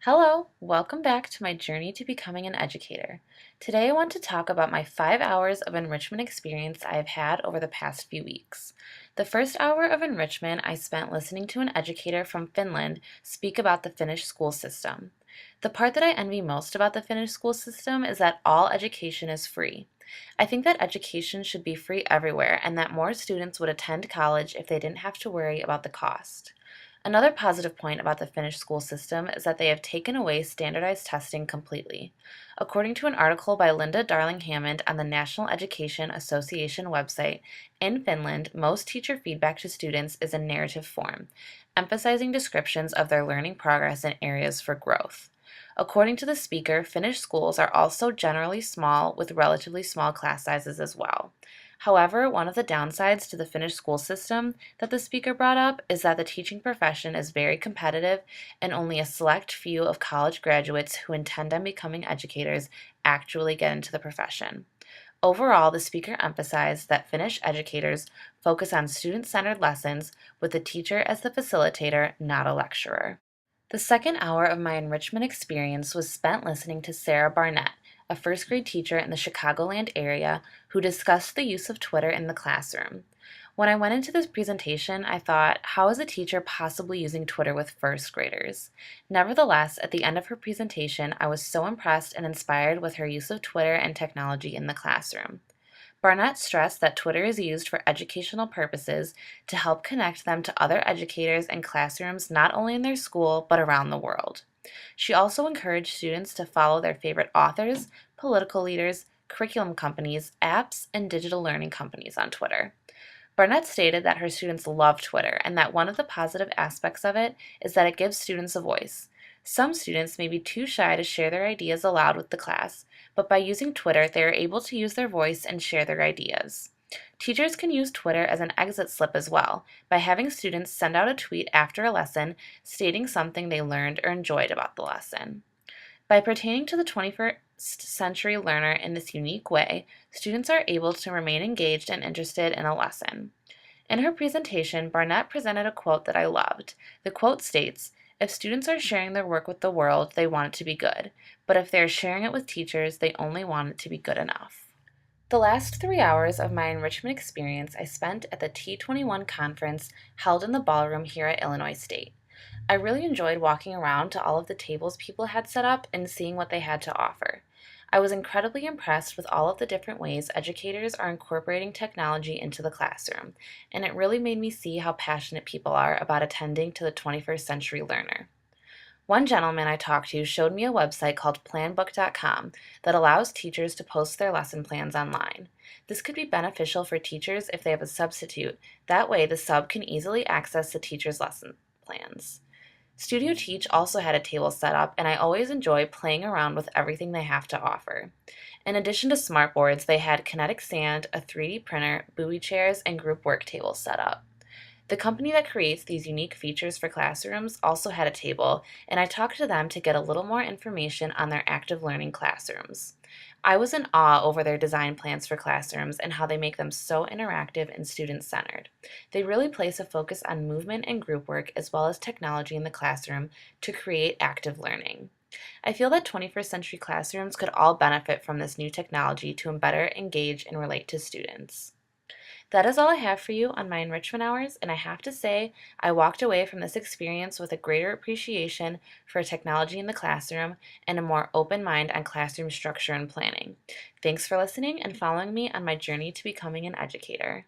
Hello, welcome back to my journey to becoming an educator. Today I want to talk about my 5 hours of enrichment experience I have had over the past few weeks. The first hour of enrichment I spent listening to an educator from Finland speak about the Finnish school system. The part that I envy most about the Finnish school system is that all education is free. I think that education should be free everywhere and that more students would attend college if they didn't have to worry about the cost. Another positive point about the Finnish school system is that they have taken away standardized testing completely. According to an article by Linda Darling Hammond on the National Education Association website, in Finland, most teacher feedback to students is in narrative form, emphasizing descriptions of their learning progress and areas for growth. According to the speaker, Finnish schools are also generally small with relatively small class sizes as well. However, one of the downsides to the Finnish school system that the speaker brought up is that the teaching profession is very competitive and only a select few of college graduates who intend on becoming educators actually get into the profession. Overall, the speaker emphasized that Finnish educators focus on student-centered lessons with the teacher as the facilitator, not a lecturer. The second hour of my enrichment experience was spent listening to Sarah Barnett, a first grade teacher in the Chicagoland area who discussed the use of Twitter in the classroom. When I went into this presentation, I thought, how is a teacher possibly using Twitter with first graders? Nevertheless, at the end of her presentation, I was so impressed and inspired with her use of Twitter and technology in the classroom. Barnett stressed that Twitter is used for educational purposes to help connect them to other educators and classrooms not only in their school but around the world. She also encouraged students to follow their favorite authors, political leaders, curriculum companies, apps, and digital learning companies on Twitter. Barnett stated that her students love Twitter and that one of the positive aspects of it is that it gives students a voice. Some students may be too shy to share their ideas aloud with the class, but by using Twitter, they are able to use their voice and share their ideas. Teachers can use Twitter as an exit slip as well, by having students send out a tweet after a lesson stating something they learned or enjoyed about the lesson. By pertaining to the 21st century learner in this unique way, students are able to remain engaged and interested in a lesson. In her presentation, Barnett presented a quote that I loved. The quote states, "If students are sharing their work with the world, they want it to be good. But if they are sharing it with teachers, they only want it to be good enough." The last 3 hours of my enrichment experience I spent at the T21 conference held in the ballroom here at Illinois State. I really enjoyed walking around to all of the tables people had set up and seeing what they had to offer. I was incredibly impressed with all of the different ways educators are incorporating technology into the classroom, and it really made me see how passionate people are about attending to the 21st century learner. One gentleman I talked to showed me a website called planbook.com that allows teachers to post their lesson plans online. This could be beneficial for teachers if they have a substitute. That way, the sub can easily access the teacher's lesson plans. Studio Teach also had a table set up, and I always enjoy playing around with everything they have to offer. In addition to smartboards, they had kinetic sand, a 3D printer, buoy chairs, and group work tables set up. The company that creates these unique features for classrooms also had a table, and I talked to them to get a little more information on their active learning classrooms. I was in awe over their design plans for classrooms and how they make them so interactive and student-centered. They really place a focus on movement and group work as well as technology in the classroom to create active learning. I feel that 21st century classrooms could all benefit from this new technology to better engage and relate to students. That is all I have for you on my enrichment hours, and I have to say, I walked away from this experience with a greater appreciation for technology in the classroom and a more open mind on classroom structure and planning. Thanks for listening and following me on my journey to becoming an educator.